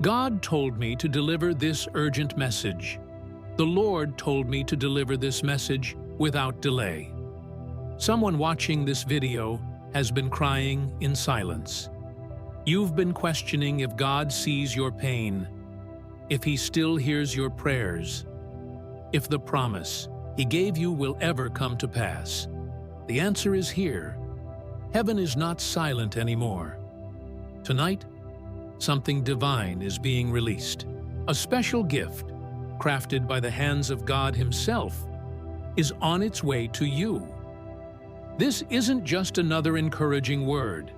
God told me to deliver this urgent message. The Lord told me to deliver this message without delay. Someone watching this video has been crying in silence. You've been questioning if God sees your pain, if He still hears your prayers, if the promise He gave you will ever come to pass. The answer is here. Heaven is not silent anymore. Tonight, something divine is being released. A special gift, crafted by the hands of God Himself, is on its way to you. This isn't just another encouraging word.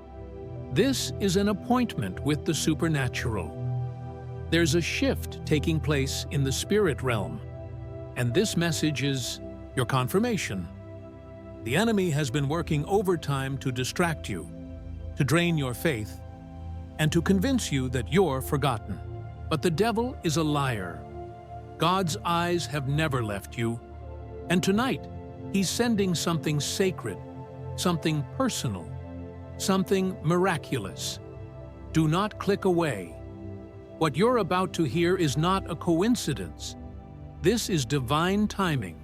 This is an appointment with the supernatural. There's a shift taking place in the spirit realm, and this message is your confirmation. The enemy has been working overtime to distract you, to drain your faith, and to convince you that you're forgotten. But the devil is a liar. God's eyes have never left you, and tonight, He's sending something sacred, something personal, something miraculous. Do not click away. What you're about to hear is not a coincidence. This is divine timing.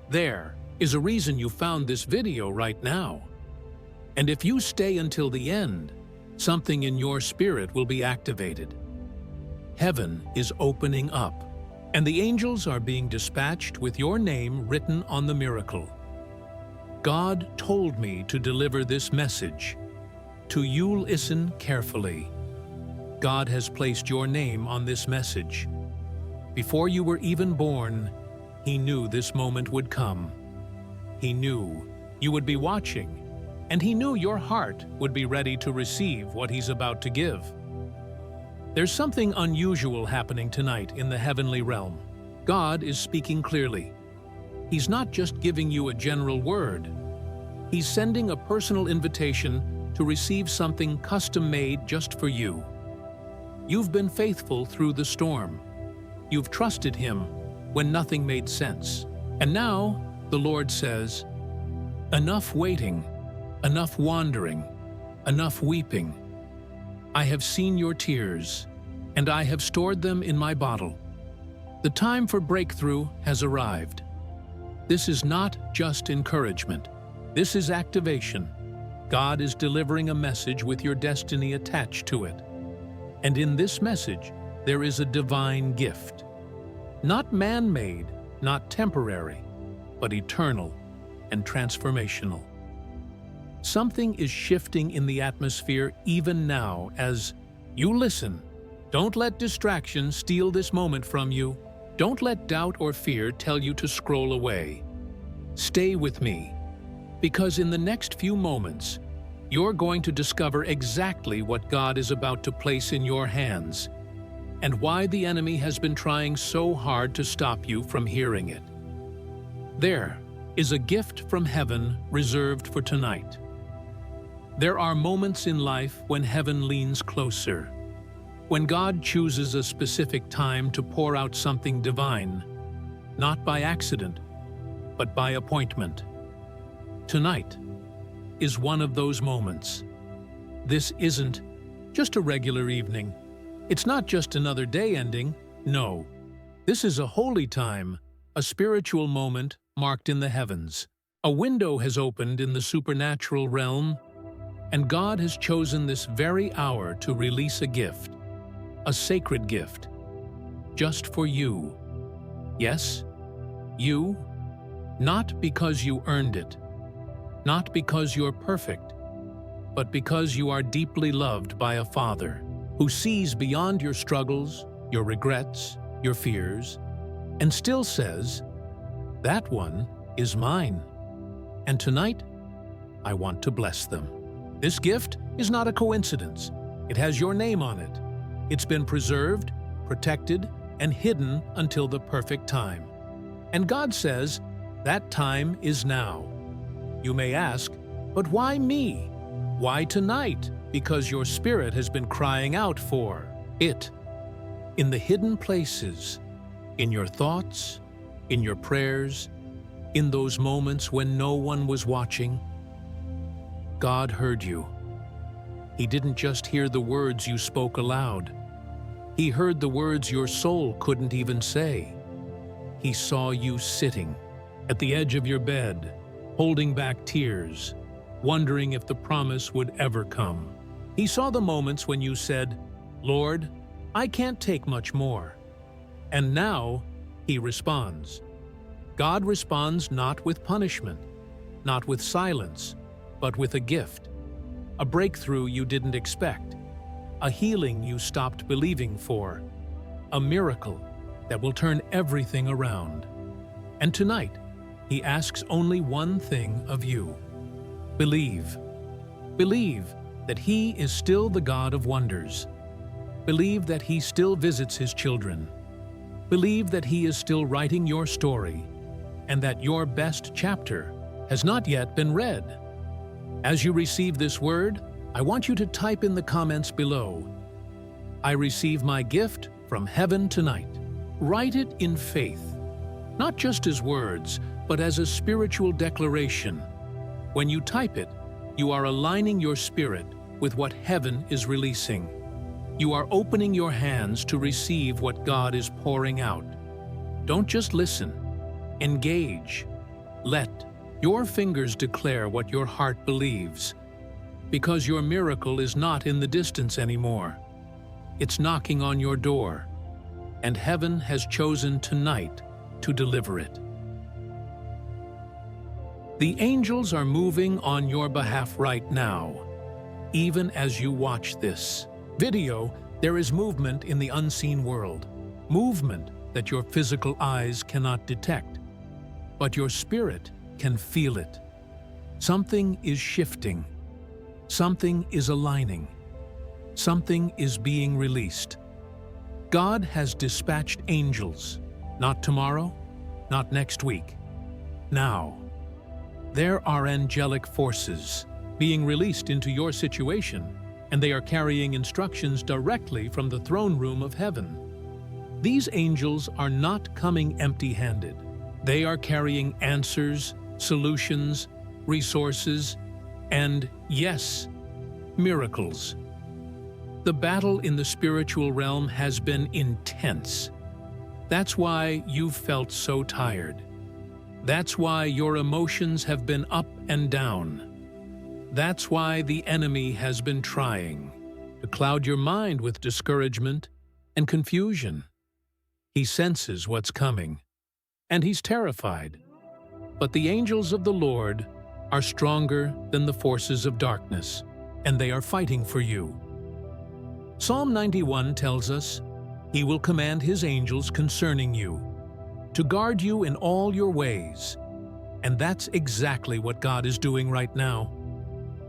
There is a reason you found this video right now. And if you stay until the end, something in your spirit will be activated. Heaven is opening up, and the angels are being dispatched with your name written on the miracle. God told me to deliver this message. To you, listen carefully. God has placed your name on this message. Before you were even born, He knew this moment would come. He knew you would be watching, and He knew your heart would be ready to receive what He's about to give. There's something unusual happening tonight in the heavenly realm. God is speaking clearly. He's not just giving you a general word. He's sending a personal invitation to receive something custom-made just for you. You've been faithful through the storm. You've trusted Him when nothing made sense. And now, the Lord says, enough waiting, enough wandering, enough weeping. I have seen your tears, and I have stored them in my bottle. The time for breakthrough has arrived. This is not just encouragement. This is activation. God is delivering a message with your destiny attached to it. And in this message, there is a divine gift. Not man-made, not temporary, but eternal and transformational. Something is shifting in the atmosphere even now as you listen. Don't let distraction steal this moment from you. Don't let doubt or fear tell you to scroll away. Stay with me, because in the next few moments, you're going to discover exactly what God is about to place in your hands and why the enemy has been trying so hard to stop you from hearing it. There is a gift from heaven reserved for tonight. There are moments in life when heaven leans closer, when God chooses a specific time to pour out something divine, not by accident, but by appointment. Tonight is one of those moments. This isn't just a regular evening. It's not just another day ending. No, this is a holy time, a spiritual moment marked in the heavens. A window has opened in the supernatural realm, and God has chosen this very hour to release a gift, a sacred gift, just for you. Yes, you, not because you earned it, not because you're perfect, but because you are deeply loved by a Father who sees beyond your struggles, your regrets, your fears, and still says, "That one is mine. And tonight, I want to bless them." This gift is not a coincidence. It has your name on it. It's been preserved, protected, and hidden until the perfect time. And God says, that time is now. You may ask, but why me? Why tonight? Because your spirit has been crying out for it. In the hidden places, in your thoughts, in your prayers, in those moments when no one was watching, God heard you. He didn't just hear the words you spoke aloud. He heard the words your soul couldn't even say. He saw you sitting at the edge of your bed, holding back tears, wondering if the promise would ever come. He saw the moments when you said, "Lord, I can't take much more." And now He responds. God responds not with punishment, not with silence, but with a gift, a breakthrough you didn't expect, a healing you stopped believing for, a miracle that will turn everything around. And tonight, He asks only one thing of you. Believe. Believe that He is still the God of wonders. Believe that He still visits His children. Believe that He is still writing your story, and that your best chapter has not yet been read. As you receive this word, I want you to type in the comments below, "I receive my gift from heaven tonight." Write it in faith, not just as words, but as a spiritual declaration. When you type it, you are aligning your spirit with what heaven is releasing. You are opening your hands to receive what God is pouring out. Don't just listen. Engage. Let your fingers declare what your heart believes, because your miracle is not in the distance anymore. It's knocking on your door, and heaven has chosen tonight to deliver it. The angels are moving on your behalf right now. Even as you watch this video, there is movement in the unseen world, movement that your physical eyes cannot detect, but your spirit can feel it. Something is shifting. Something is aligning. Something is being released. God has dispatched angels, not tomorrow, not next week, now. There are angelic forces being released into your situation, and they are carrying instructions directly from the throne room of heaven. These angels are not coming empty-handed. They are carrying answers, solutions, resources, and, yes, miracles. The battle in the spiritual realm has been intense. That's why you've felt so tired. That's why your emotions have been up and down. That's why the enemy has been trying to cloud your mind with discouragement and confusion. He senses what's coming, and he's terrified. But the angels of the Lord are stronger than the forces of darkness, and they are fighting for you. Psalm 91 tells us, "He will command His angels concerning you, to guard you in all your ways." And that's exactly what God is doing right now.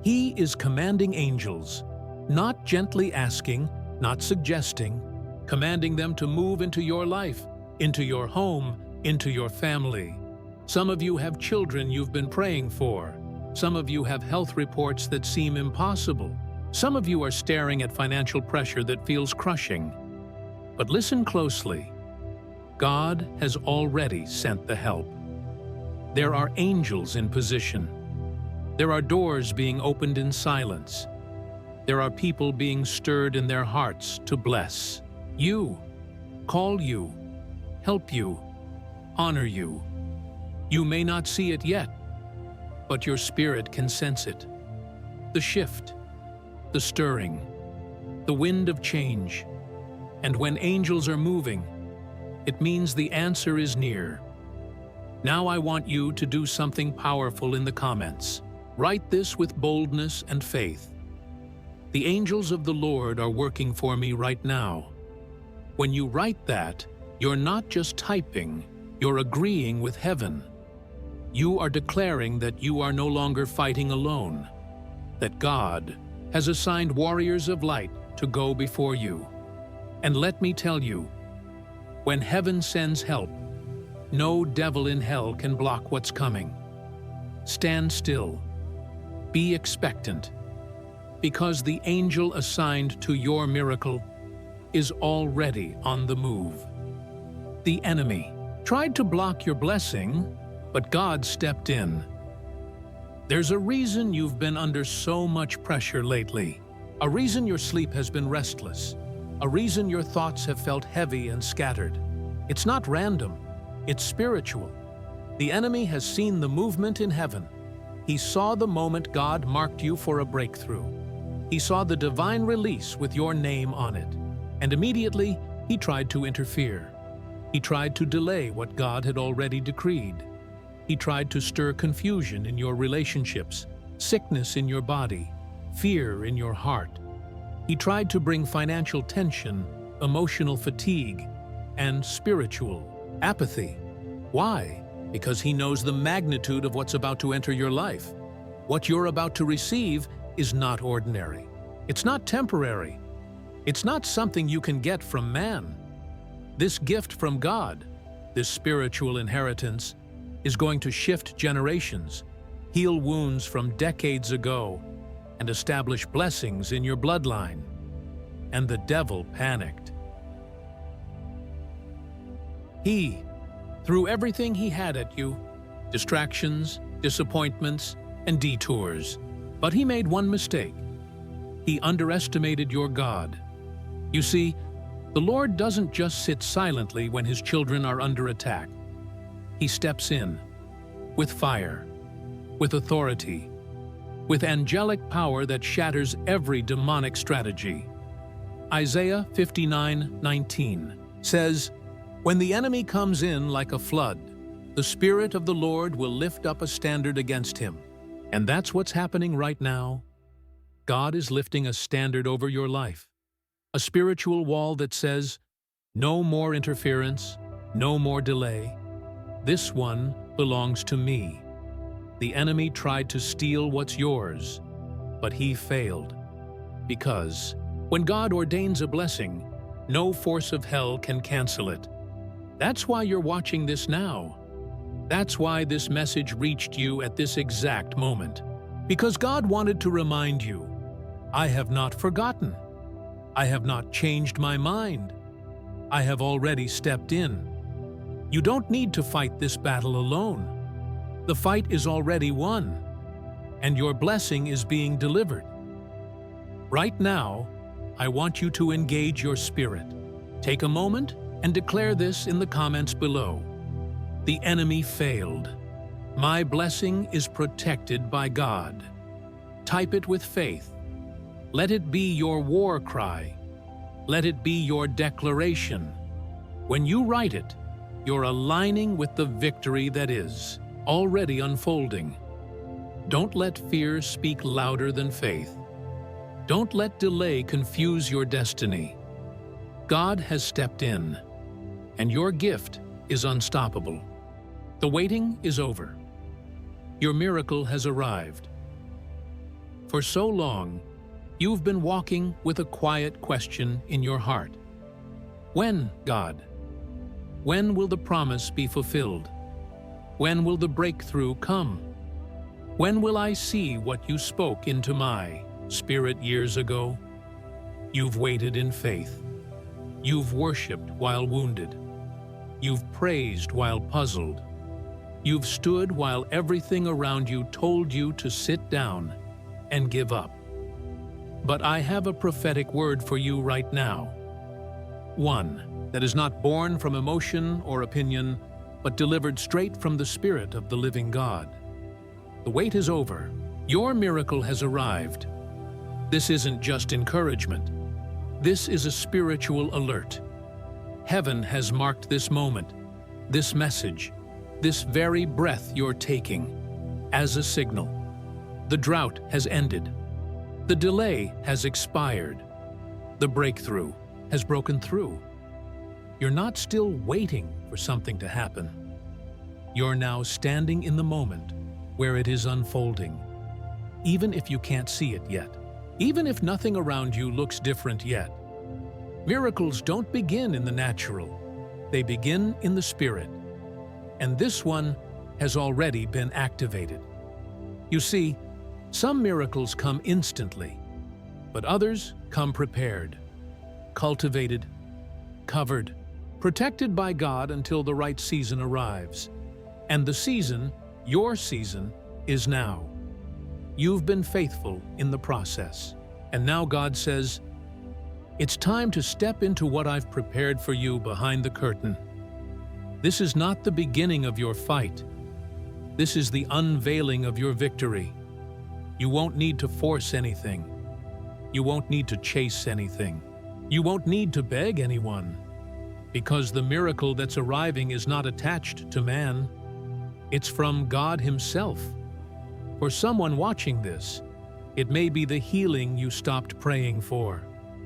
He is commanding angels, not gently asking, not suggesting, commanding them to move into your life, into your home, into your family. Some of you have children you've been praying for. Some of you have health reports that seem impossible. Some of you are staring at financial pressure that feels crushing. But listen closely. God has already sent the help. There are angels in position. There are doors being opened in silence. There are people being stirred in their hearts to bless you, call you, help you, honor you. You may not see it yet, but your spirit can sense it. The shift, the stirring, the wind of change. And when angels are moving, it means the answer is near. Now I want you to do something powerful in the comments. Write this with boldness and faith. The angels of the Lord are working for me right now. When you write that, you're not just typing, you're agreeing with heaven. You are declaring that you are no longer fighting alone, that God has assigned warriors of light to go before you. And let me tell you, when heaven sends help, no devil in hell can block what's coming. Stand still. Be expectant, because the angel assigned to your miracle is already on the move. The enemy tried to block your blessing, but God stepped in. There's a reason you've been under so much pressure lately, a reason your sleep has been restless, a reason your thoughts have felt heavy and scattered. It's not random, it's spiritual. The enemy has seen the movement in heaven. He saw the moment God marked you for a breakthrough. He saw the divine release with your name on it, and immediately he tried to interfere. He tried to delay what God had already decreed. He tried to stir confusion in your relationships, sickness in your body, fear in your heart. He tried to bring financial tension, emotional fatigue, and spiritual apathy. Why? Because he knows the magnitude of what's about to enter your life. What you're about to receive is not ordinary. It's not temporary. It's not something you can get from man. This gift from God, this spiritual inheritance, is going to shift generations, heal wounds from decades ago, and establish blessings in your bloodline. And the devil panicked. He threw everything he had at you, distractions, disappointments, and detours. But he made one mistake. He underestimated your God. You see, the Lord doesn't just sit silently when his children are under attack. He steps in, with fire, with authority, with angelic power that shatters every demonic strategy. Isaiah 59:19 says, "When the enemy comes in like a flood, the Spirit of the Lord will lift up a standard against him." And that's what's happening right now. God is lifting a standard over your life, a spiritual wall that says, "No more interference, no more delay. This one belongs to me." The enemy tried to steal what's yours, but he failed. Because when God ordains a blessing, no force of hell can cancel it. That's why you're watching this now. That's why this message reached you at this exact moment. Because God wanted to remind you, I have not forgotten. I have not changed my mind. I have already stepped in. You don't need to fight this battle alone. The fight is already won, and your blessing is being delivered. Right now, I want you to engage your spirit. Take a moment and declare this in the comments below. The enemy failed. My blessing is protected by God. Type it with faith. Let it be your war cry. Let it be your declaration. When you write it, you're aligning with the victory that is already unfolding. Don't let fear speak louder than faith. Don't let delay confuse your destiny. God has stepped in, and your gift is unstoppable. The waiting is over. Your miracle has arrived. For so long, you've been walking with a quiet question in your heart. When, God? When will the promise be fulfilled? When will the breakthrough come? When will I see what you spoke into my spirit years ago? You've waited in faith. You've worshipped while wounded. You've praised while puzzled. You've stood while everything around you told you to sit down and give up. But I have a prophetic word for you right now. One that is not born from emotion or opinion, but delivered straight from the Spirit of the living God. The wait is over. Your miracle has arrived. This isn't just encouragement. This is a spiritual alert. Heaven has marked this moment, this message, this very breath you're taking, as a signal. The drought has ended. The delay has expired. The breakthrough has broken through. You're not still waiting for something to happen. You're now standing in the moment where it is unfolding, even if you can't see it yet, even if nothing around you looks different yet. Miracles don't begin in the natural. They begin in the Spirit. And this one has already been activated. You see, some miracles come instantly, but others come prepared, cultivated, covered, protected by God until the right season arrives. And the season, your season, is now. You've been faithful in the process. And now God says, It's time to step into what I've prepared for you behind the curtain. This is not the beginning of your fight. This is the unveiling of your victory. You won't need to force anything. You won't need to chase anything. You won't need to beg anyone, because the miracle that's arriving is not attached to man. It's from God Himself. For someone watching this, it may be the healing you stopped praying for.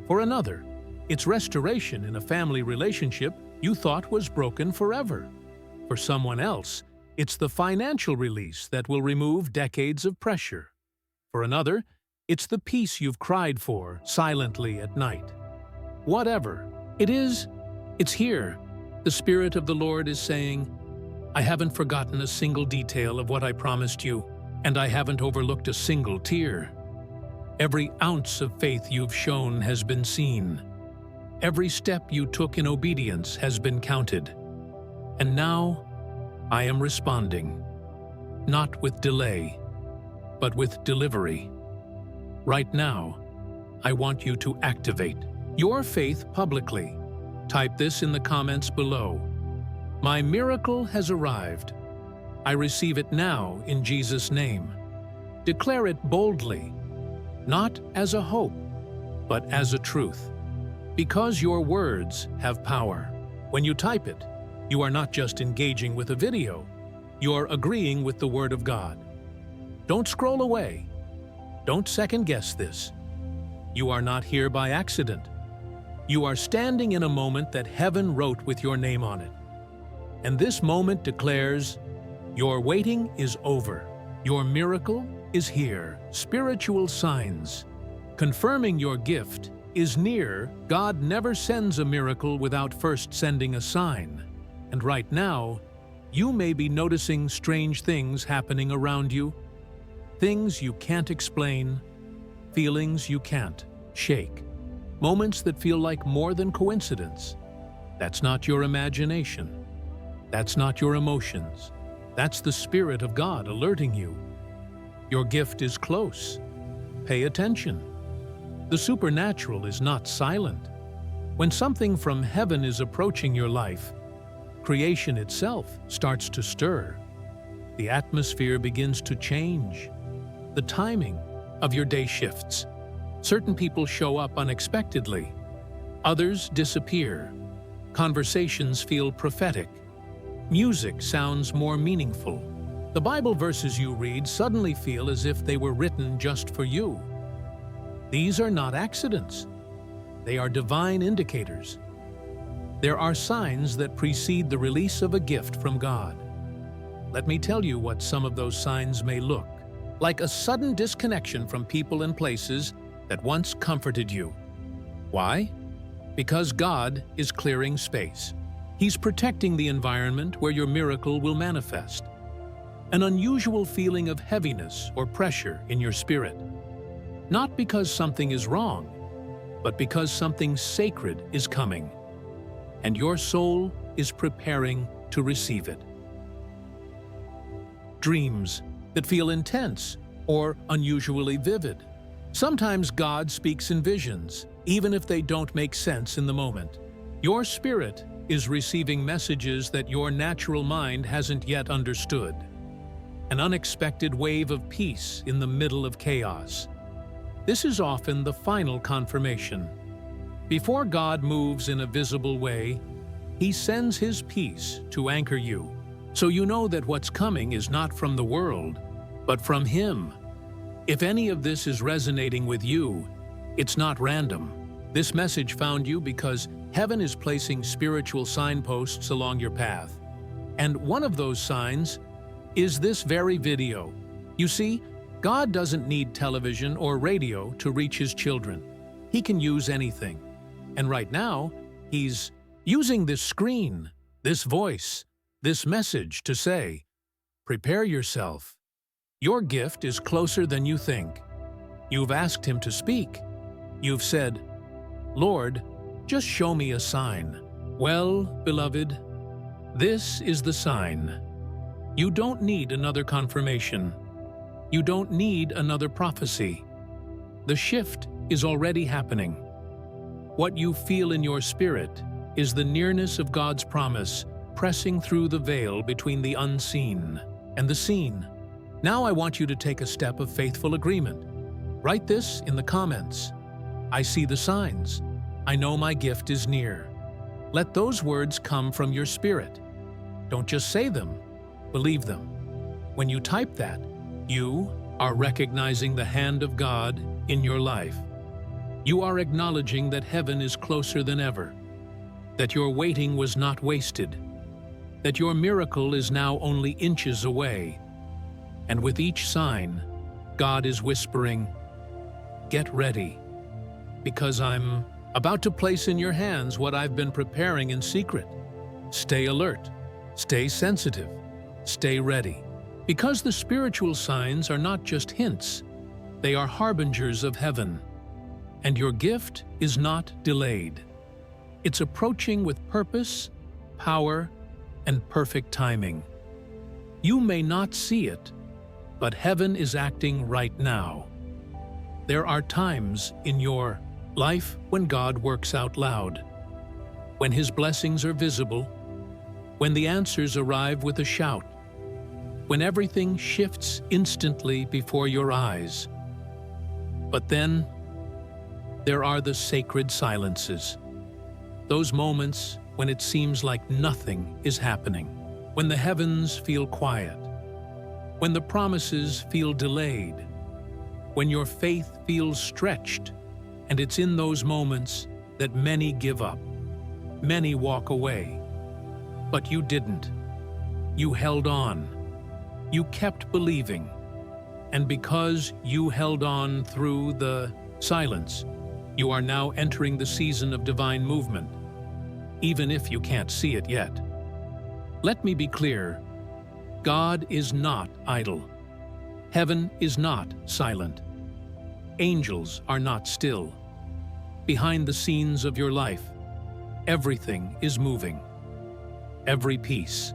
For another, it's restoration in a family relationship you thought was broken forever. For someone else, it's the financial release that will remove decades of pressure. For another, it's the peace you've cried for silently at night. Whatever it is, it's here. The Spirit of the Lord is saying, I haven't forgotten a single detail of what I promised you, and I haven't overlooked a single tear. Every ounce of faith you've shown has been seen. Every step you took in obedience has been counted. And now, I am responding, not with delay, but with delivery. Right now, I want you to activate your faith publicly. Type this in the comments below. My miracle has arrived. I receive it now in Jesus' name. Declare it boldly, not as a hope, but as a truth. Because your words have power. When you type it, you are not just engaging with a video, you're agreeing with the Word of God. Don't scroll away. Don't second-guess this. You are not here by accident. You are standing in a moment that heaven wrote with your name on it. And this moment declares, your waiting is over. Your miracle is here. Spiritual signs confirming your gift is near. God never sends a miracle without first sending a sign. And right now, you may be noticing strange things happening around you. Things you can't explain, feelings you can't shake, moments that feel like more than coincidence. That's not your imagination. That's not your emotions. That's the Spirit of God alerting you. Your gift is close. Pay attention. The supernatural is not silent. When something from heaven is approaching your life, creation itself starts to stir. The atmosphere begins to change. The timing of your day shifts. Certain people show up unexpectedly. Others disappear. Conversations feel prophetic. Music sounds more meaningful. The Bible verses you read suddenly feel as if they were written just for you. These are not accidents. They are divine indicators. There are signs that precede the release of a gift from God. Let me tell you what some of those signs may look like: a sudden disconnection from people and places that once comforted you. Why? Because God is clearing space. He's protecting the environment where your miracle will manifest. An unusual feeling of heaviness or pressure in your spirit. Not because something is wrong, but because something sacred is coming, and your soul is preparing to receive it. Dreams that feel intense or unusually vivid. Sometimes God speaks in visions, even if they don't make sense in the moment. Your spirit is receiving messages that your natural mind hasn't yet understood. An unexpected wave of peace in the middle of chaos. This is often the final confirmation. Before God moves in a visible way, He sends His peace to anchor you, so you know that what's coming is not from the world, but from Him. If any of this is resonating with you, it's not random. This message found you because heaven is placing spiritual signposts along your path. And one of those signs is this very video. You see, God doesn't need television or radio to reach His children. He can use anything. And right now, He's using this screen, this voice, this message to say, prepare yourself. Your gift is closer than you think. You've asked Him to speak. You've said, Lord, just show me a sign. Well, beloved, this is the sign. You don't need another confirmation. You don't need another prophecy. The shift is already happening. What you feel in your spirit is the nearness of God's promise pressing through the veil between the unseen and the seen. Now I want you to take a step of faithful agreement. Write this in the comments. I see the signs. I know my gift is near. Let those words come from your spirit. Don't just say them, believe them. When you type that, you are recognizing the hand of God in your life. You are acknowledging that heaven is closer than ever, that your waiting was not wasted, that your miracle is now only inches away. And with each sign, God is whispering, "Get ready, because I'm about to place in your hands what I've been preparing in secret. Stay alert, stay sensitive, stay ready." Because the spiritual signs are not just hints, they are harbingers of heaven. And your gift is not delayed. It's approaching with purpose, power, and perfect timing. You may not see it, but heaven is acting right now. There are times in your life when God works out loud, when His blessings are visible, when the answers arrive with a shout, when everything shifts instantly before your eyes. But then, there are the sacred silences, those moments when it seems like nothing is happening, when the heavens feel quiet, when the promises feel delayed, when your faith feels stretched. And it's in those moments that many give up, many walk away. But you didn't. You held on. You kept believing. And because you held on through the silence, you are now entering the season of divine movement, even if you can't see it yet. Let me be clear. God is not idle. Heaven is not silent. Angels are not still. Behind the scenes of your life, everything is moving. Every piece,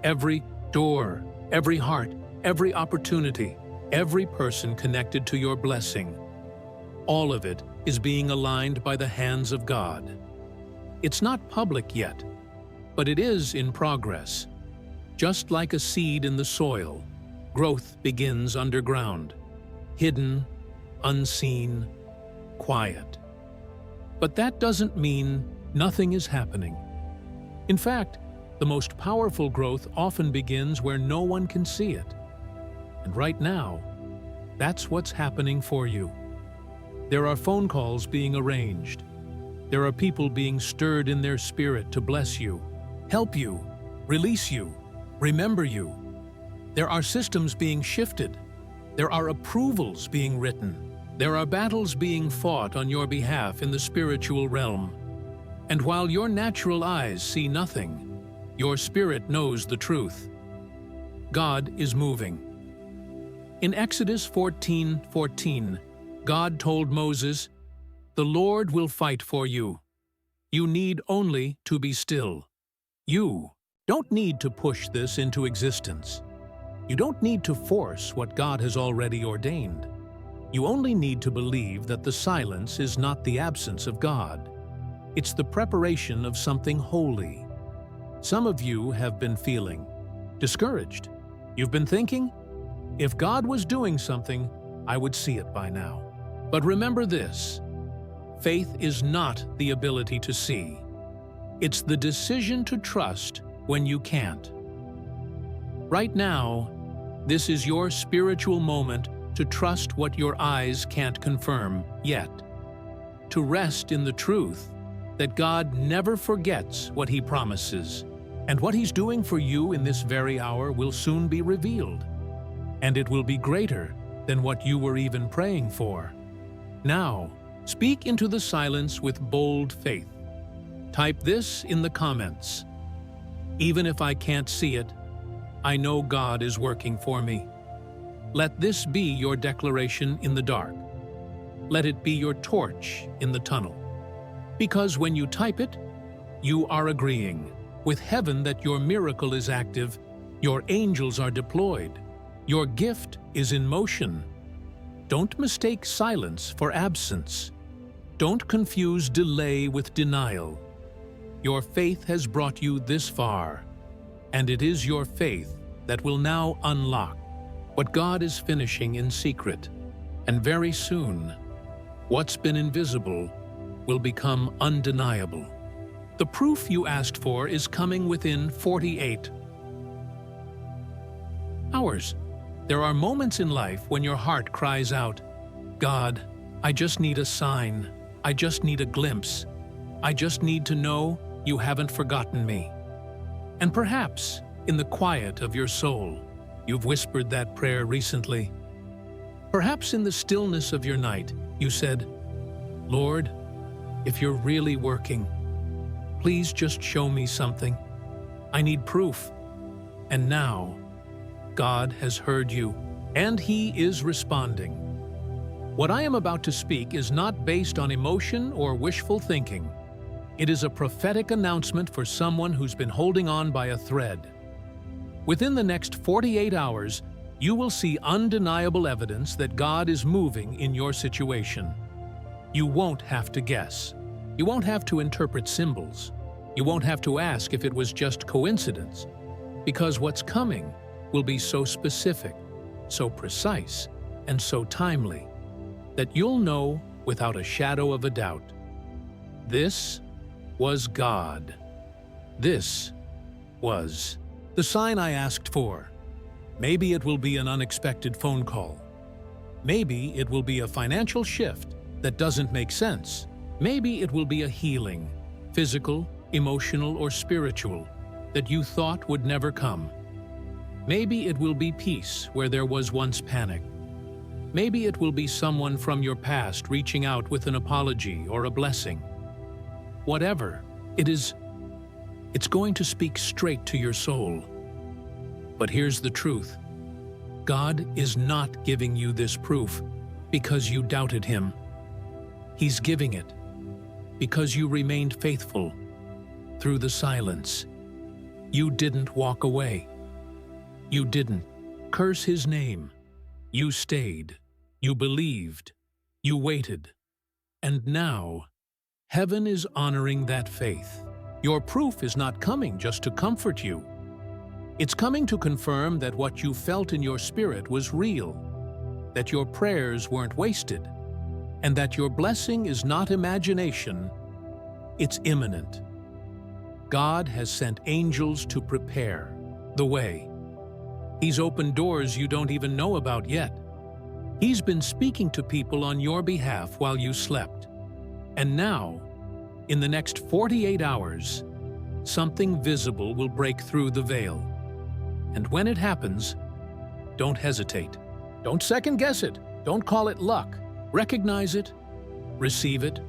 every door, every heart, every opportunity, every person connected to your blessing, all of it is being aligned by the hands of God. It's not public yet, but it is in progress. Just like a seed in the soil, growth begins underground, hidden, unseen, quiet. But that doesn't mean nothing is happening. In fact, the most powerful growth often begins where no one can see it. And right now, that's what's happening for you. There are phone calls being arranged. There are people being stirred in their spirit to bless you, help you, release you, remember you. There are systems being shifted. There are approvals being written. There are battles being fought on your behalf in the spiritual realm. And while your natural eyes see nothing, your spirit knows the truth. God is moving. In Exodus 14:14, God told Moses, "The Lord will fight for you. You need only to be still." You don't need to push this into existence. You don't need to force what God has already ordained. You only need to believe that the silence is not the absence of God. It's the preparation of something holy. Some of you have been feeling discouraged. You've been thinking, if God was doing something, I would see it by now. But remember this, faith is not the ability to see. It's the decision to trust when you can't. Right now, this is your spiritual moment to trust what your eyes can't confirm yet. To rest in the truth that God never forgets what He promises, and what He's doing for you in this very hour will soon be revealed, and it will be greater than what you were even praying for. Now, speak into the silence with bold faith. Type this in the comments. Even if I can't see it, I know God is working for me. Let this be your declaration in the dark. Let it be your torch in the tunnel. Because when you type it, you are agreeing with heaven that your miracle is active, your angels are deployed, your gift is in motion. Don't mistake silence for absence. Don't confuse delay with denial. Your faith has brought you this far, and it is your faith that will now unlock what God is finishing in secret. And very soon, what's been invisible will become undeniable. The proof you asked for is coming within 48 hours. There are moments in life when your heart cries out, "God, I just need a sign. I just need a glimpse. I just need to know you haven't forgotten me." And perhaps, in the quiet of your soul, you've whispered that prayer recently. Perhaps in the stillness of your night, you said, "Lord, if you're really working, please just show me something. I need proof." And now, God has heard you, and He is responding. What I am about to speak is not based on emotion or wishful thinking. It is a prophetic announcement for someone who's been holding on by a thread. Within the next 48 hours, you will see undeniable evidence that God is moving in your situation. You won't have to guess. You won't have to interpret symbols. You won't have to ask if it was just coincidence, because what's coming will be so specific, so precise, and so timely that you'll know without a shadow of a doubt. This was God. This was the sign I asked for. Maybe it will be an unexpected phone call. Maybe it will be a financial shift that doesn't make sense. Maybe it will be a healing, physical, emotional, or spiritual, that you thought would never come. Maybe it will be peace where there was once panic. Maybe it will be someone from your past reaching out with an apology or a blessing. Whatever it is, it's going to speak straight to your soul. But here's the truth. God is not giving you this proof because you doubted Him. He's giving it because you remained faithful through the silence. You didn't walk away. You didn't curse His name. You stayed. You believed. You waited. And now, heaven is honoring that faith. Your proof is not coming just to comfort you. It's coming to confirm that what you felt in your spirit was real, that your prayers weren't wasted, and that your blessing is not imagination, it's imminent. God has sent angels to prepare the way. He's opened doors you don't even know about yet. He's been speaking to people on your behalf while you slept. And now, in the next 48 hours, something visible will break through the veil. And when it happens, don't hesitate. Don't second-guess it. Don't call it luck. Recognize it, receive it,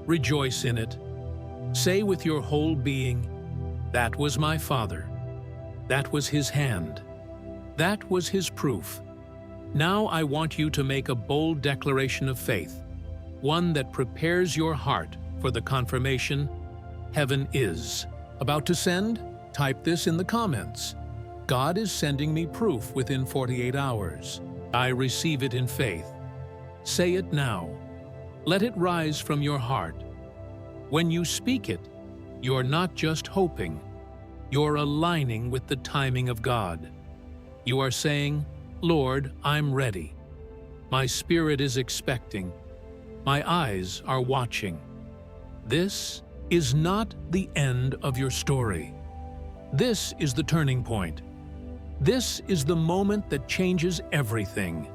rejoice in it. Say with your whole being, "That was my Father. That was His hand. That was His proof." Now I want you to make a bold declaration of faith, one that prepares your heart for the confirmation heaven is about to send. Type this in the comments. God is sending me proof within 48 hours. I receive it in faith. Say it now. Let it rise from your heart. When you speak it, you're not just hoping. You're aligning with the timing of God. You are saying, "Lord, I'm ready. My spirit is expecting. My eyes are watching." This is not the end of your story. This is the turning point. This is the moment that changes everything.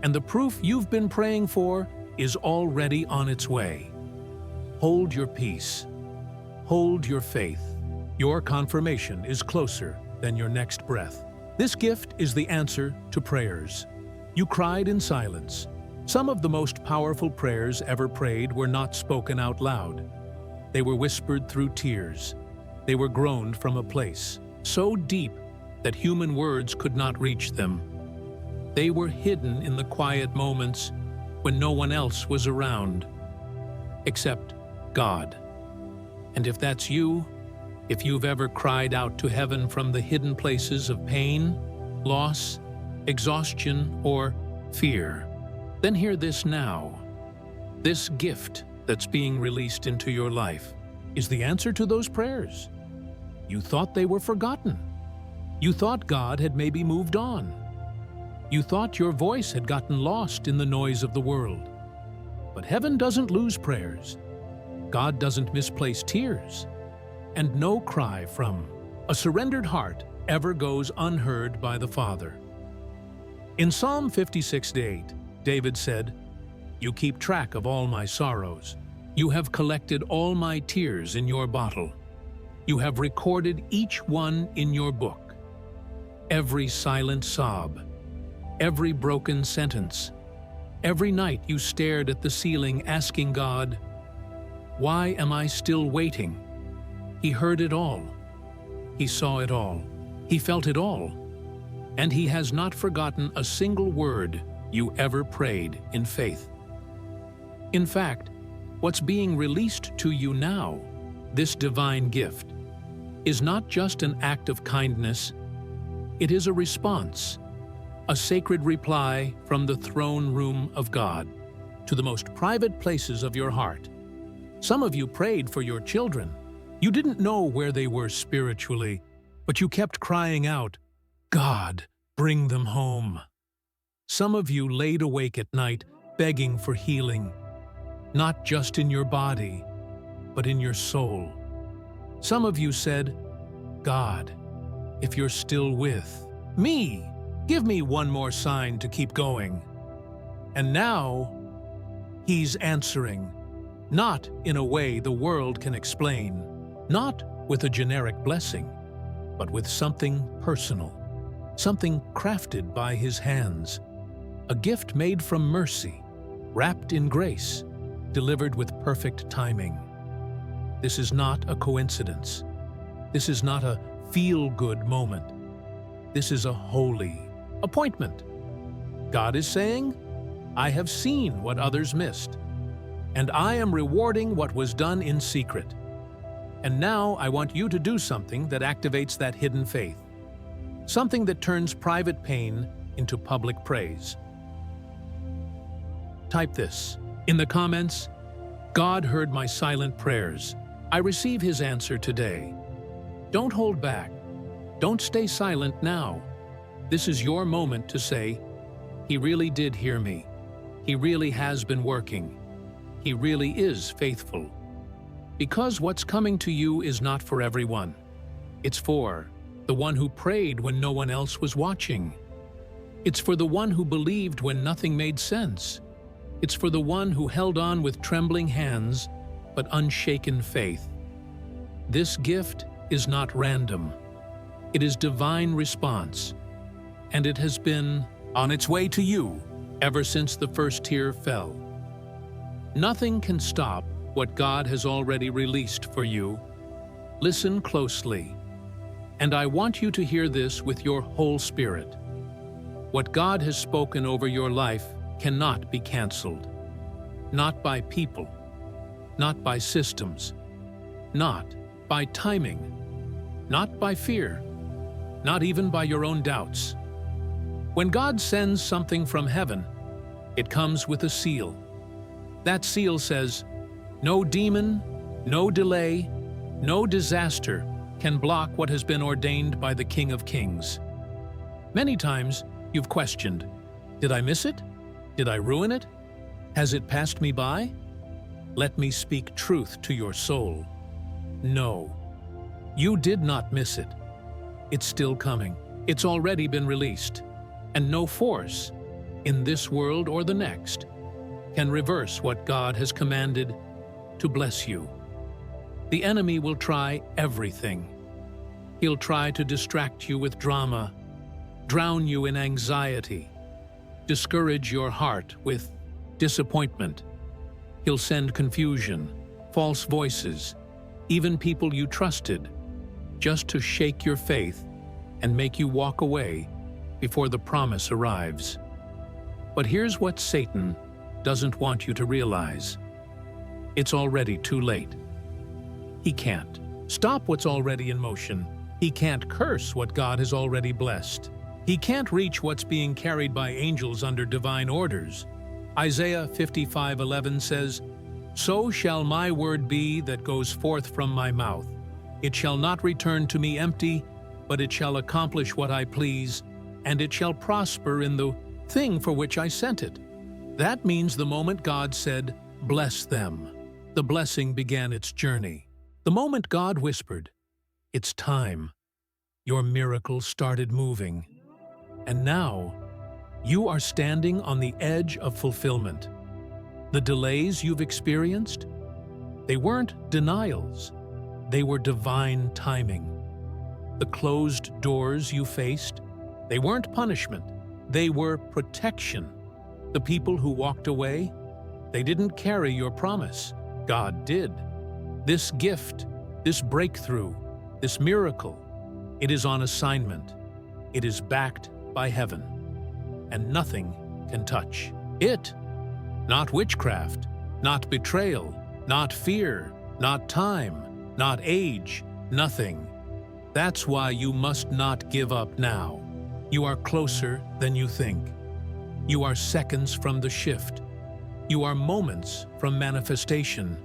And the proof you've been praying for is already on its way. Hold your peace. Hold your faith. Your confirmation is closer than your next breath. This gift is the answer to prayers. You cried in silence. Some of the most powerful prayers ever prayed were not spoken out loud. They were whispered through tears. They were groaned from a place so deep that human words could not reach them. They were hidden in the quiet moments when no one else was around, except God. And if that's you, if you've ever cried out to heaven from the hidden places of pain, loss, exhaustion, or fear, then hear this now. This gift that's being released into your life is the answer to those prayers. You thought they were forgotten. You thought God had maybe moved on. You thought your voice had gotten lost in the noise of the world. But heaven doesn't lose prayers. God doesn't misplace tears. And no cry from a surrendered heart ever goes unheard by the Father. In Psalm 56:8, David said, "You keep track of all my sorrows. You have collected all my tears in your bottle. You have recorded each one in your book. Every silent sob, every broken sentence. Every night you stared at the ceiling asking God, 'Why am I still waiting?' He heard it all. He saw it all. He felt it all. And He has not forgotten a single word you ever prayed in faith. In fact, what's being released to you now, this divine gift, is not just an act of kindness. It is a response, a sacred reply from the throne room of God to the most private places of your heart. Some of you prayed for your children. You didn't know where they were spiritually, but you kept crying out, "God, bring them home." Some of you laid awake at night begging for healing, not just in your body, but in your soul. Some of you said, "God, if you're still with me, give me one more sign to keep going." And now, He's answering, not in a way the world can explain, not with a generic blessing, but with something personal, something crafted by His hands, a gift made from mercy, wrapped in grace, delivered with perfect timing. This is not a coincidence. This is not a feel-good moment. This is a holy appointment. God is saying, "I have seen what others missed, and I am rewarding what was done in secret. And now I want you to do something that activates that hidden faith, something that turns private pain into public praise." Type this in the comments: "God heard my silent prayers. I receive His answer today." Don't hold back. Don't stay silent now. This is your moment to say, "He really did hear me. He really has been working. He really is faithful." Because what's coming to you is not for everyone. It's for the one who prayed when no one else was watching. It's for the one who believed when nothing made sense. It's for the one who held on with trembling hands but unshaken faith. This gift is not random. It is divine response, and it has been on its way to you ever since the first tear fell. Nothing can stop what God has already released for you. Listen closely, and I want you to hear this with your whole spirit. What God has spoken over your life cannot be canceled. Not by people, not by systems, not by timing, not by fear, not even by your own doubts. When God sends something from heaven, it comes with a seal. That seal says, "No demon, no delay, no disaster can block what has been ordained by the King of Kings." Many times you've questioned, "Did I miss it? Did I ruin it? Has it passed me by?" Let me speak truth to your soul. No, you did not miss it. It's still coming. It's already been released. And no force, in this world or the next, can reverse what God has commanded to bless you. The enemy will try everything. He'll try to distract you with drama, drown you in anxiety, discourage your heart with disappointment. He'll send confusion, false voices, even people you trusted, just to shake your faith and make you walk away before the promise arrives. But here's what Satan doesn't want you to realize. It's already too late. He can't stop what's already in motion. He can't curse what God has already blessed. He can't reach what's being carried by angels under divine orders. Isaiah 55:11 says, So shall my word be that goes forth from my mouth. It shall not return to me empty, but it shall accomplish what I please, and it shall prosper in the thing for which I sent it. That means the moment God said, "Bless them," the blessing began its journey. The moment God whispered, "It's time," your miracle started moving. And now, you are standing on the edge of fulfillment. The delays you've experienced, they weren't denials, they were divine timing. The closed doors you faced, they weren't punishment, they were protection. The people who walked away, they didn't carry your promise, God did. This gift, this breakthrough, this miracle, it is on assignment. It is backed by heaven, and nothing can touch it. Not witchcraft, not betrayal, not fear, not time, not age, nothing. That's why you must not give up now. You are closer than you think. You are seconds from the shift. You are moments from manifestation.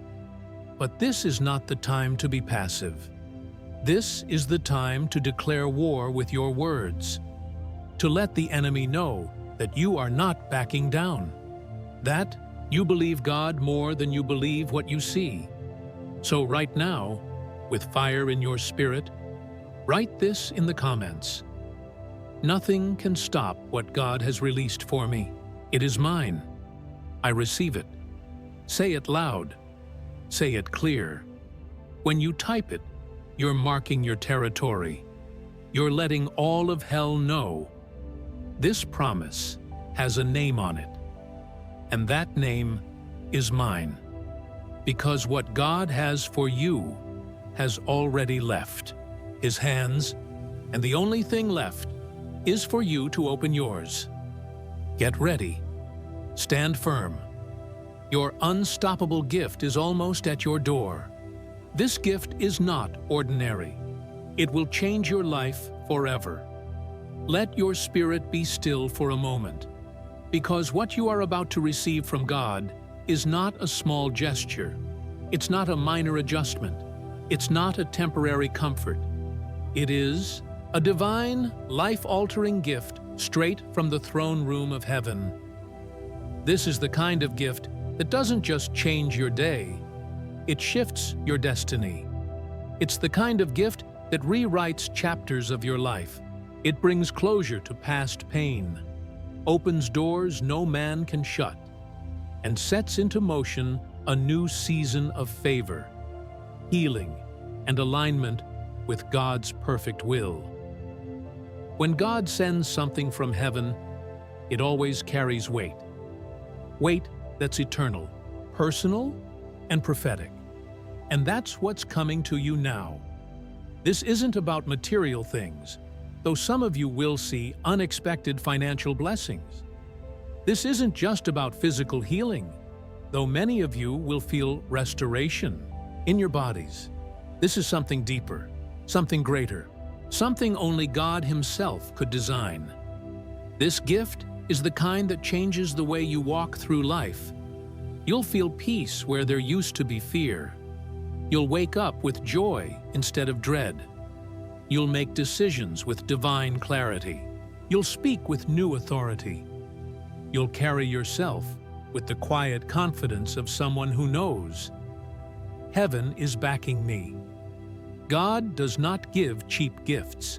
But this is not the time to be passive. This is the time to declare war with your words, to let the enemy know that you are not backing down, that you believe God more than you believe what you see. So right now, with fire in your spirit, write this in the comments. Nothing can stop what God has released for me. It is mine. I receive it. Say it loud. Say it clear. When you type it, you're marking your territory. You're letting all of hell know. This promise has a name on it, and that name is mine. Because what God has for you has already left His hands, and the only thing left is for you to open yours. Get ready. Stand firm. Your unstoppable gift is almost at your door. This gift is not ordinary. It will change your life forever. Let your spirit be still for a moment, because what you are about to receive from God is not a small gesture. It's not a minor adjustment. It's not a temporary comfort. It is a divine, life-altering gift straight from the throne room of heaven. This is the kind of gift that doesn't just change your day, it shifts your destiny. It's the kind of gift that rewrites chapters of your life. It brings closure to past pain, opens doors no man can shut, and sets into motion a new season of favor, healing, and alignment with God's perfect will. When God sends something from heaven, it always carries weight. Weight that's eternal, personal, and prophetic. And that's what's coming to you now. This isn't about material things, though some of you will see unexpected financial blessings. This isn't just about physical healing, though many of you will feel restoration in your bodies. This is something deeper, something greater, something only God Himself could design. This gift is the kind that changes the way you walk through life. You'll feel peace where there used to be fear. You'll wake up with joy instead of dread. You'll make decisions with divine clarity. You'll speak with new authority. You'll carry yourself with the quiet confidence of someone who knows. Heaven is backing me. God does not give cheap gifts.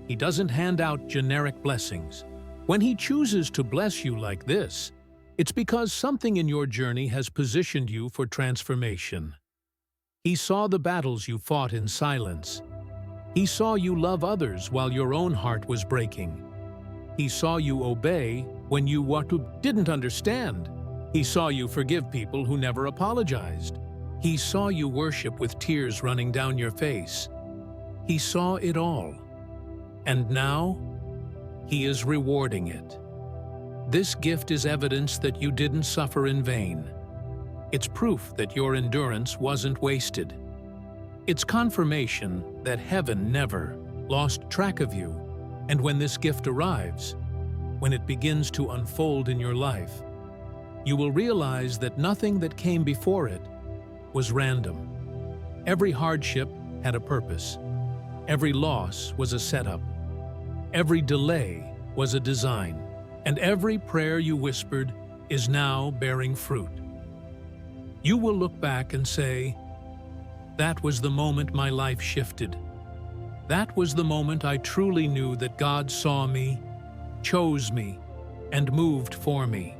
He doesn't hand out generic blessings. When He chooses to bless you like this, it's because something in your journey has positioned you for transformation. He saw the battles you fought in silence. He saw you love others while your own heart was breaking. He saw you obey when you didn't understand. He saw you forgive people who never apologized. He saw you worship with tears running down your face. He saw it all. And now, He is rewarding it. This gift is evidence that you didn't suffer in vain. It's proof that your endurance wasn't wasted. It's confirmation that heaven never lost track of you. And when this gift arrives, when it begins to unfold in your life, you will realize that nothing that came before it was random. Every hardship had a purpose. Every loss was a setup. Every delay was a design. And every prayer you whispered is now bearing fruit. You will look back and say, "That was the moment my life shifted. That was the moment I truly knew that God saw me, chose me, and moved for me."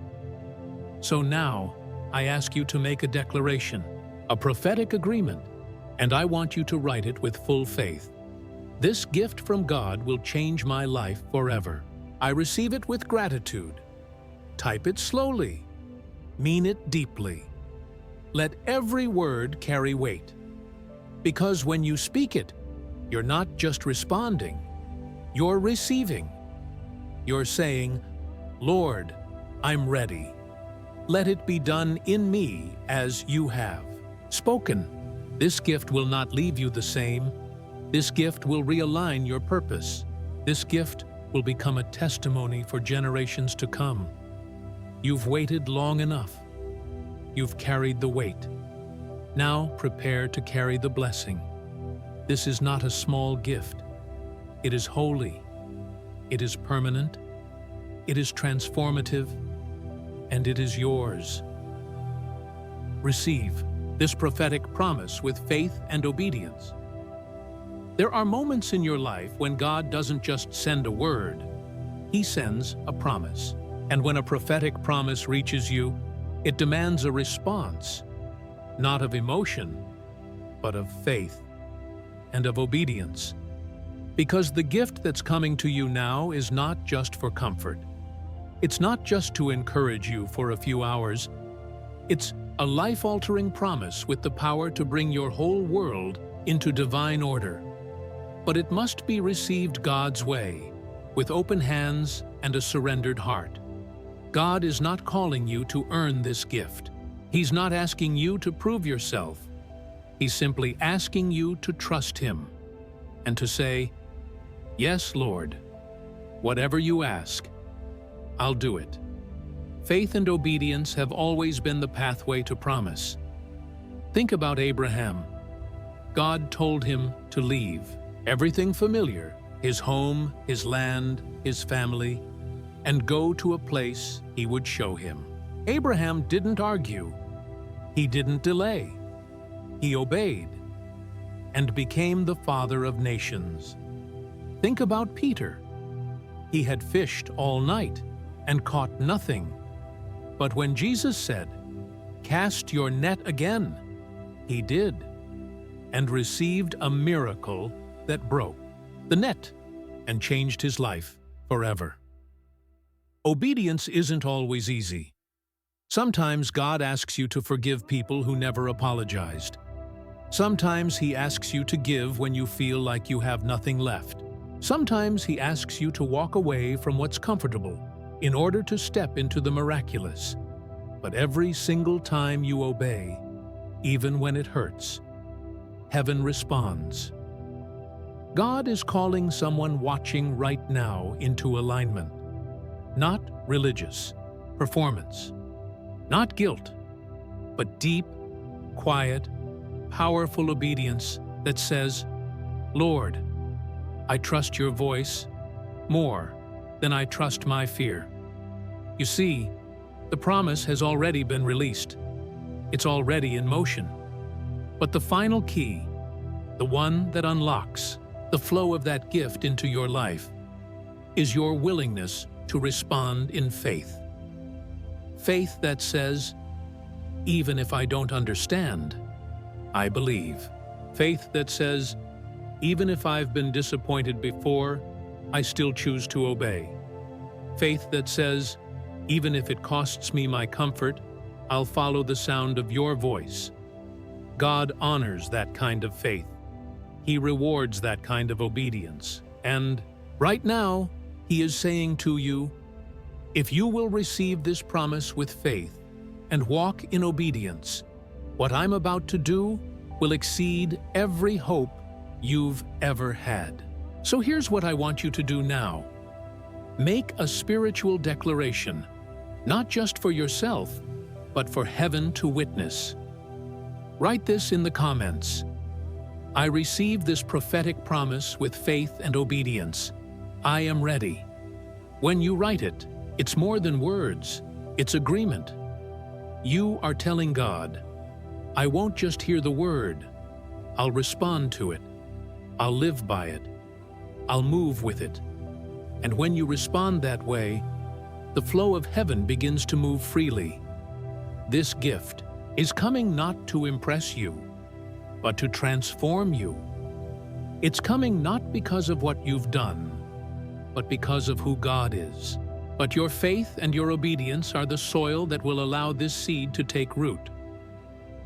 So now, I ask you to make a declaration, a prophetic agreement, and I want you to write it with full faith. This gift from God will change my life forever. I receive it with gratitude. Type it slowly. Mean it deeply. Let every word carry weight. Because when you speak it, you're not just responding, you're receiving. You're saying, "Lord, I'm ready. Let it be done in me as you have spoken." This gift will not leave you the same. This gift will realign your purpose. This gift will become a testimony for generations to come. You've waited long enough. You've carried the weight. Now prepare to carry the blessing. This is not a small gift. It is holy. It is permanent. It is transformative. And it is yours. Receive this prophetic promise with faith and obedience. There are moments in your life when God doesn't just send a word, He sends a promise. And when a prophetic promise reaches you, it demands a response, not of emotion, but of faith and of obedience. Because the gift that's coming to you now is not just for comfort. It's not just to encourage you for a few hours. It's a life-altering promise with the power to bring your whole world into divine order. But it must be received God's way, with open hands and a surrendered heart. God is not calling you to earn this gift. He's not asking you to prove yourself. He's simply asking you to trust Him and to say, "Yes, Lord, whatever you ask, I'll do it." Faith and obedience have always been the pathway to promise. Think about Abraham. God told him to leave everything familiar, his home, his land, his family, and go to a place He would show him. Abraham didn't argue. He didn't delay. He obeyed and became the father of nations. Think about Peter. He had fished all night and caught nothing. But when Jesus said, "Cast your net again," he did, and received a miracle that broke the net and changed his life forever. Obedience isn't always easy. Sometimes God asks you to forgive people who never apologized. Sometimes He asks you to give when you feel like you have nothing left. Sometimes He asks you to walk away from what's comfortable in order to step into the miraculous. But every single time you obey, even when it hurts, heaven responds. God is calling someone watching right now into alignment. Not religious performance, not guilt, but deep, quiet, powerful obedience that says, "Lord, I trust your voice more than I trust my fear." You see, the promise has already been released. It's already in motion. But the final key, the one that unlocks the flow of that gift into your life, is your willingness to respond in faith. Faith that says, "Even if I don't understand, I believe." Faith that says, "Even if I've been disappointed before, I still choose to obey." Faith that says, "Even if it costs me my comfort, I'll follow the sound of your voice." God honors that kind of faith. He rewards that kind of obedience. And right now, He is saying to you, if you will receive this promise with faith and walk in obedience, what I'm about to do will exceed every hope you've ever had. So here's what I want you to do now. Make a spiritual declaration. not just for yourself, but for heaven to witness. Write this in the comments. I receive this prophetic promise with faith and obedience. I am ready. When you write it, it's more than words, it's agreement. You are telling God, I won't just hear the word, I'll respond to it. I'll live by it. I'll move with it. And when you respond that way, the flow of heaven begins to move freely. This gift is coming not to impress you, but to transform you. It's coming not because of what you've done, but because of who God is. But your faith and your obedience are the soil that will allow this seed to take root.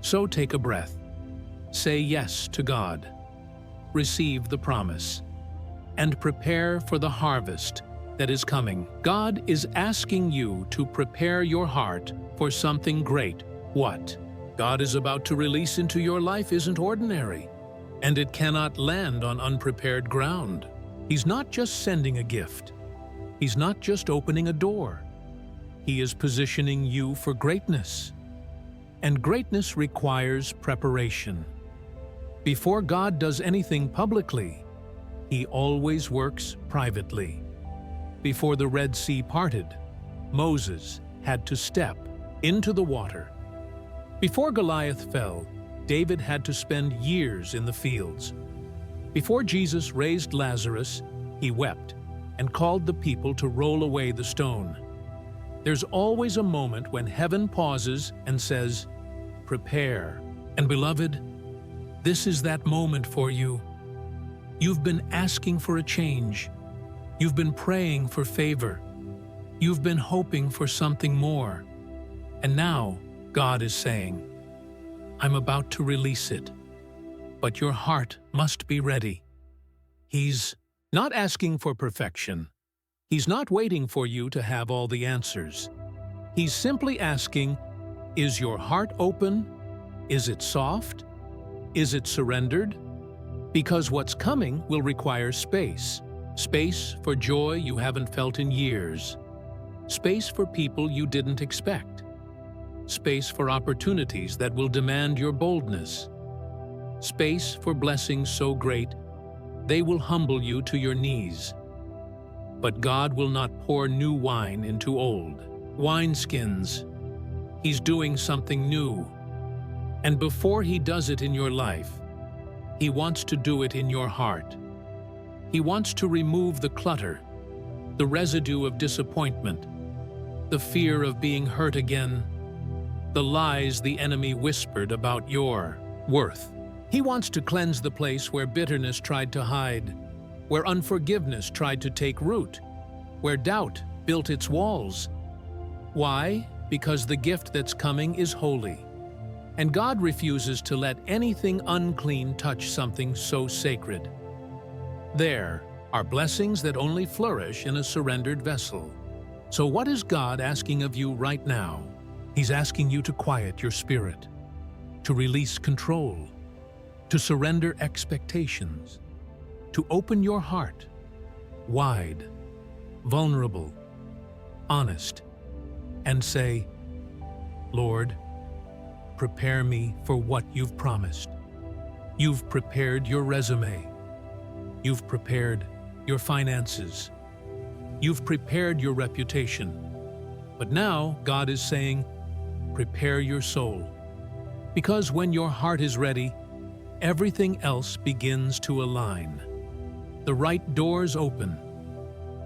So take a breath. Say yes to God. Receive the promise. And prepare for the harvest that is coming. God is asking you to prepare your heart for something great. What God is about to release into your life isn't ordinary, and it cannot land on unprepared ground. He's not just sending a gift. He's not just opening a door. He is positioning you for greatness. And greatness requires preparation. Before God does anything publicly, He always works privately. Before the Red Sea parted, Moses had to step into the water. Before Goliath fell, David had to spend years in the fields. Before Jesus raised Lazarus, He wept and called the people to roll away the stone. There's always a moment when heaven pauses and says, prepare. And beloved, this is that moment for you. You've been asking for a change. You've been praying for favor. You've been hoping for something more. And now God is saying, I'm about to release it. But your heart must be ready. He's not asking for perfection. He's not waiting for you to have all the answers. He's simply asking, is your heart open? Is it soft? Is it surrendered? Because what's coming will require space. Space for joy you haven't felt in years. Space for people you didn't expect. Space for opportunities that will demand your boldness. Space for blessings so great they will humble you to your knees. But God will not pour new wine into old wineskins. He's doing something new. And before He does it in your life, He wants to do it in your heart. He wants to remove the clutter, the residue of disappointment, the fear of being hurt again, the lies the enemy whispered about your worth. He wants to cleanse the place where bitterness tried to hide, where unforgiveness tried to take root, where doubt built its walls. Why? Because the gift that's coming is holy. And God refuses to let anything unclean touch something so sacred. There are blessings that only flourish in a surrendered vessel. So what is God asking of you right now? He's asking you to quiet your spirit, to release control, to surrender expectations, to open your heart, wide, vulnerable, honest, and say, Lord, prepare me for what you've promised. You've prepared your resume. You've prepared your finances. You've prepared your reputation. But now God is saying, prepare your soul. Because when your heart is ready, everything else begins to align. The right doors open.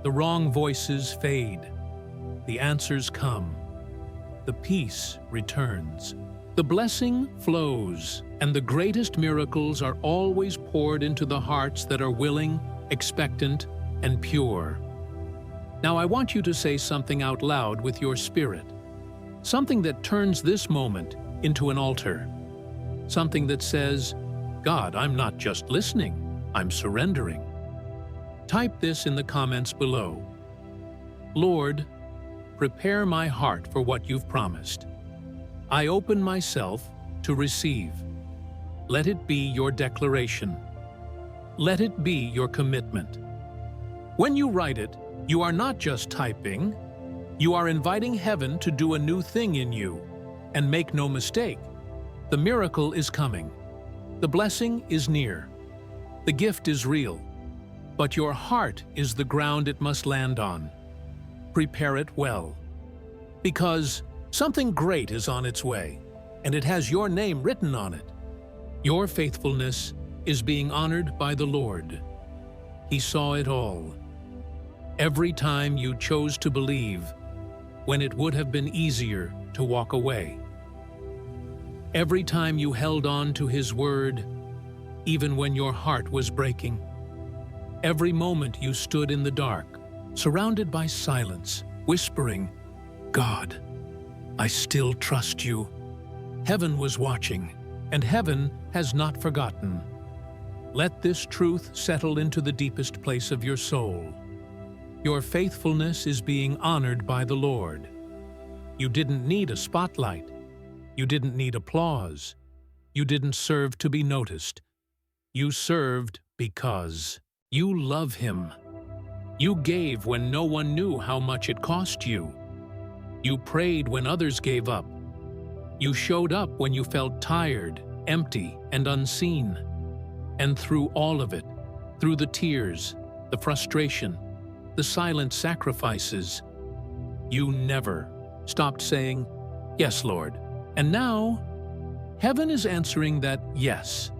The wrong voices fade. The answers come. The peace returns. The blessing flows, and the greatest miracles are always poured into the hearts that are willing, expectant, and pure. Now I want you to say something out loud with your spirit. Something that turns this moment into an altar. Something that says, God, I'm not just listening, I'm surrendering. Type this in the comments below. Lord, prepare my heart for what you've promised. I open myself to receive. Let it be your declaration. Let it be your commitment. When you write it, you are not just typing, You are inviting heaven to do a new thing in you. And make no mistake, the miracle is coming. The blessing is near. The gift is real. But your heart is the ground it must land on. Prepare it well. Because something great is on its way, and it has your name written on it. Your faithfulness is being honored by the Lord. He saw it all. Every time you chose to believe, when it would have been easier to walk away. Every time you held on to His word, even when your heart was breaking. Every moment you stood in the dark, surrounded by silence, whispering, "God, I still trust you." Heaven was watching, and heaven has not forgotten. Let this truth settle into the deepest place of your soul. Your faithfulness is being honored by the Lord. You didn't need a spotlight. You didn't need applause. You didn't serve to be noticed. You served because you love Him. You gave when no one knew how much it cost you. You prayed when others gave up. You showed up when you felt tired, empty, and unseen. And through all of it, through the tears, the frustration, the silent sacrifices, you never stopped saying, "Yes, Lord." And now, heaven is answering that yes.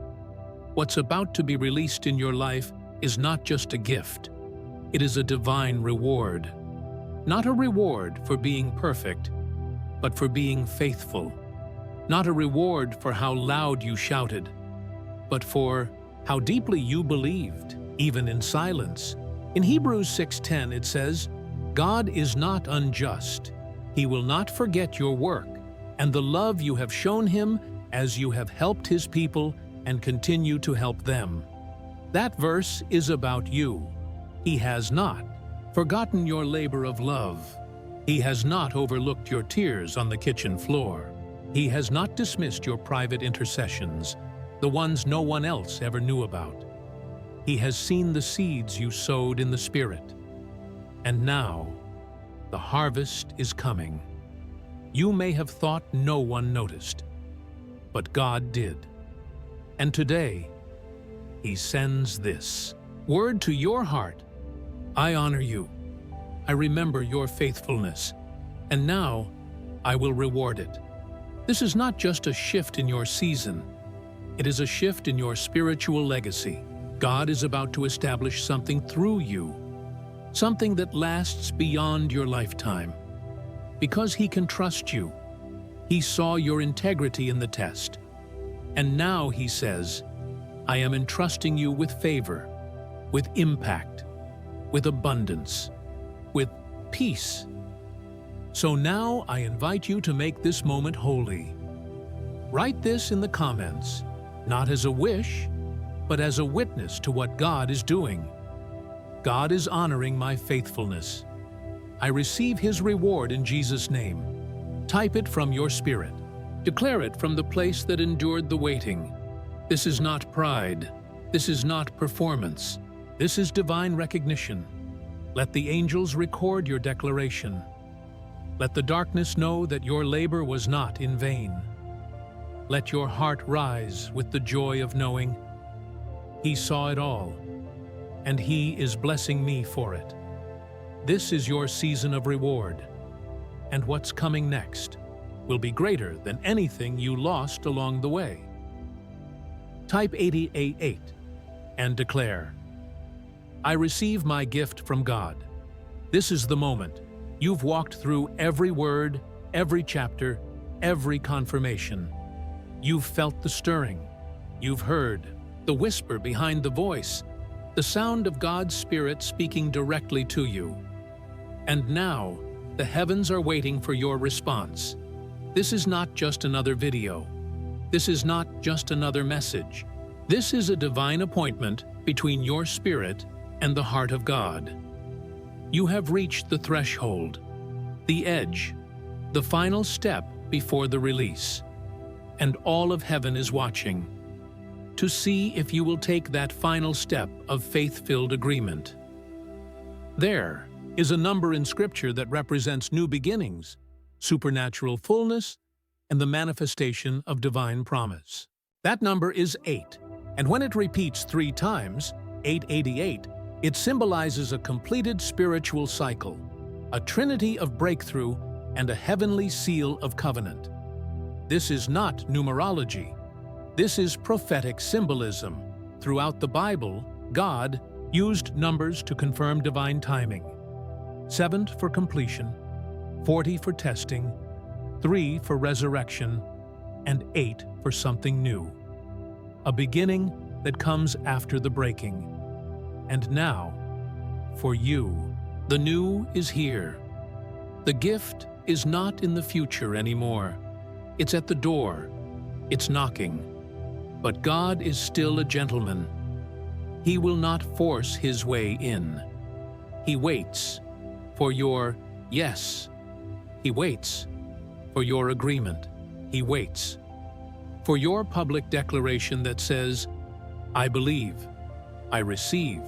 What's about to be released in your life is not just a gift. It is a divine reward. Not a reward for being perfect, but for being faithful. Not a reward for how loud you shouted, but for how deeply you believed, even in silence. In Hebrews 6:10 it says, "God is not unjust. He will not forget your work and the love you have shown Him as you have helped His people and continue to help them." That verse is about you. He has not forgotten your labor of love. He has not overlooked your tears on the kitchen floor. He has not dismissed your private intercessions, the ones no one else ever knew about. He has seen the seeds you sowed in the Spirit. And now, the harvest is coming. You may have thought no one noticed, but God did. And today, He sends this word to your heart. I honor you. I remember your faithfulness. And now, I will reward it. This is not just a shift in your season. It is a shift in your spiritual legacy. God is about to establish something through you, something that lasts beyond your lifetime. Because He can trust you. He saw your integrity in the test. And now He says, I am entrusting you with favor, with impact, with abundance, with peace. So now I invite you to make this moment holy. Write this in the comments, not as a wish, but as a witness to what God is doing. God is honoring my faithfulness. I receive His reward in Jesus' name. Type it from your spirit. Declare it from the place that endured the waiting. This is not pride. This is not performance. This is divine recognition. Let the angels record your declaration. Let the darkness know that your labor was not in vain. Let your heart rise with the joy of knowing He saw it all, and He is blessing me for it. This is your season of reward, and what's coming next will be greater than anything you lost along the way. Type 88 and declare, I receive my gift from God. This is the moment. You've walked through every word, every chapter, every confirmation. You've felt the stirring. You've heard the whisper behind the voice, the sound of God's Spirit speaking directly to you. And now, the heavens are waiting for your response. This is not just another video. This is not just another message. This is a divine appointment between your spirit and the heart of God. You have reached the threshold, the edge, the final step before the release. And all of heaven is watching to see if you will take that final step of faith-filled agreement. There, is a number in Scripture that represents new beginnings, supernatural fullness, and the manifestation of divine promise. That number is 8, and when it repeats 3 times, 888, it symbolizes a completed spiritual cycle, a trinity of breakthrough, and a heavenly seal of covenant. This is not numerology. This is prophetic symbolism. Throughout the Bible, God used numbers to confirm divine timing. 7 for completion, 40 for testing, 3 for resurrection, and 8 for something new. A beginning that comes after the breaking. And now, for you, the new is here. The gift is not in the future anymore. It's at the door. It's knocking. But God is still a gentleman. He will not force his way in. He waits for your yes. He waits for your agreement. He waits for your public declaration that says, I believe, I receive,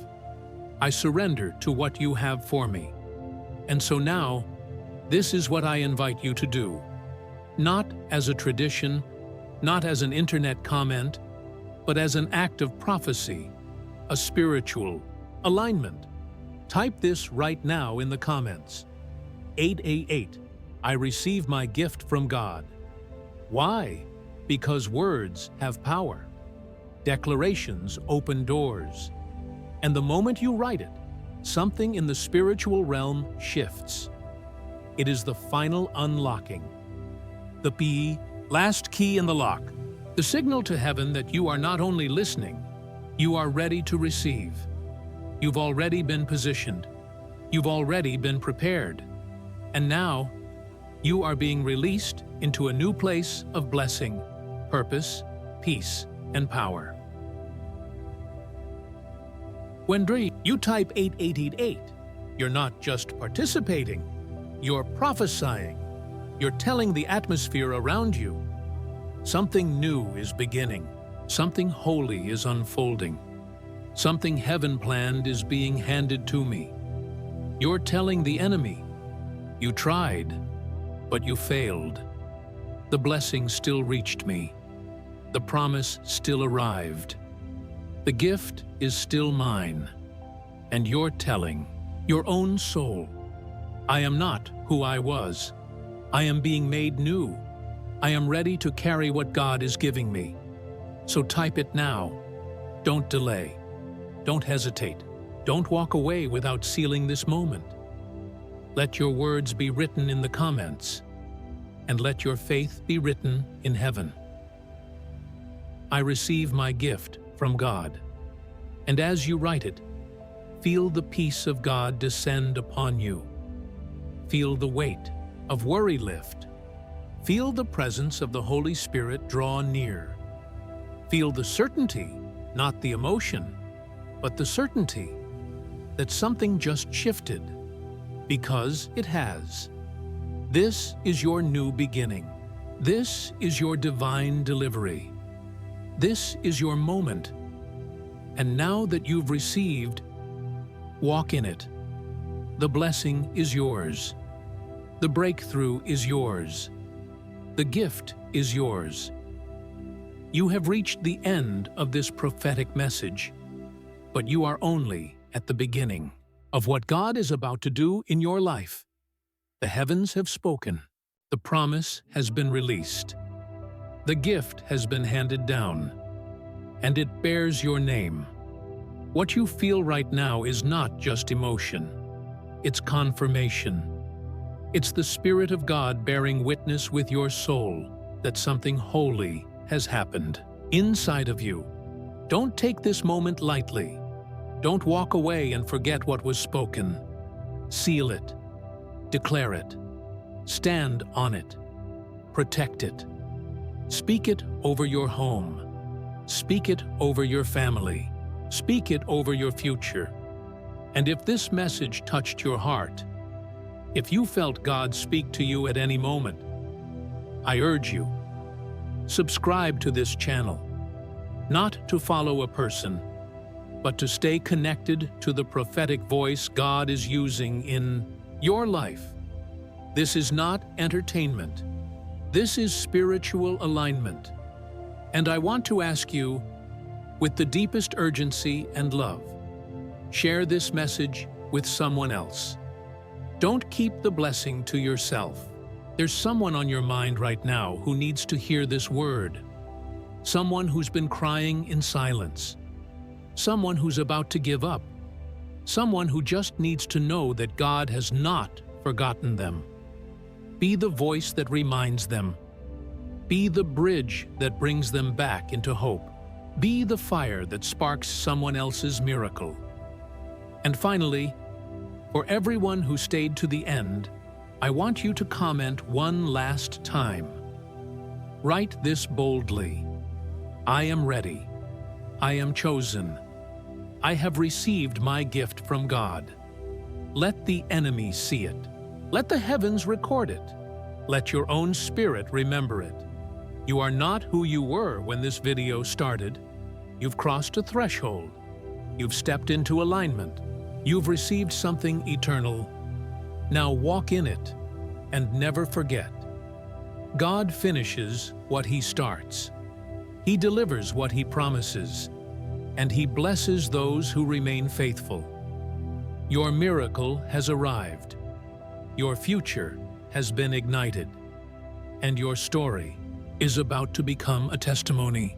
I surrender to what you have for me. And so now, this is what I invite you to do. Not as a tradition, not as an internet comment, but as an act of prophecy, a spiritual alignment. Type this right now in the comments. 888, I receive my gift from God. Why? Because words have power. Declarations open doors. And the moment you write it, something in the spiritual realm shifts. It is the final unlocking. The last key in the lock. The signal to heaven that you are not only listening, you are ready to receive. You've already been positioned. You've already been prepared. And now, you are being released into a new place of blessing, purpose, peace, and power. When you type 888, you're not just participating, you're prophesying. You're telling the atmosphere around you, something new is beginning, something holy is unfolding, something heaven planned is being handed to me. You're telling the enemy, you tried, but you failed. The blessing still reached me. The promise still arrived. The gift is still mine. And you're telling your own soul, I am not who I was. I am being made new. I am ready to carry what God is giving me. So type it now. Don't delay. Don't hesitate. Don't walk away without sealing this moment. Let your words be written in the comments, and let your faith be written in heaven. I receive my gift from God. And as you write it, feel the peace of God descend upon you. Feel the weight of worry lift. Feel the presence of the Holy Spirit draw near. Feel the certainty, not the emotion, but the certainty that something just shifted, because it has. This is your new beginning. This is your divine delivery. This is your moment. And now that you've received, walk in it. The blessing is yours. The breakthrough is yours. The gift is yours. You have reached the end of this prophetic message, but you are only at the beginning of what God is about to do in your life. The heavens have spoken. The promise has been released. The gift has been handed down, and it bears your name. What you feel right now is not just emotion. It's confirmation. It's the Spirit of God bearing witness with your soul that something holy has happened inside of you. Don't take this moment lightly. Don't walk away and forget what was spoken. Seal it. Declare it. Stand on it. Protect it. Speak it over your home. Speak it over your family. Speak it over your future. And if this message touched your heart, if you felt God speak to you at any moment, I urge you, subscribe to this channel, not to follow a person, but to stay connected to the prophetic voice God is using in your life. This is not entertainment. This is spiritual alignment. And I want to ask you, with the deepest urgency and love, share this message with someone else. Don't keep the blessing to yourself. There's someone on your mind right now who needs to hear this word. Someone who's been crying in silence. Someone who's about to give up. Someone who just needs to know that God has not forgotten them. Be the voice that reminds them. Be the bridge that brings them back into hope. Be the fire that sparks someone else's miracle. And finally, for everyone who stayed to the end, I want you to comment one last time. Write this boldly. I am ready. I am chosen. I have received my gift from God. Let the enemy see it. Let the heavens record it. Let your own spirit remember it. You are not who you were when this video started. You've crossed a threshold. You've stepped into alignment. You've received something eternal. Now walk in it and never forget. God finishes what He starts. He delivers what He promises, and He blesses those who remain faithful. Your miracle has arrived. Your future has been ignited, and your story is about to become a testimony.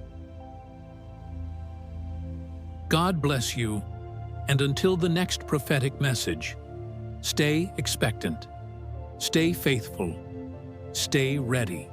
God bless you, and until the next prophetic message, stay expectant, stay faithful, stay ready.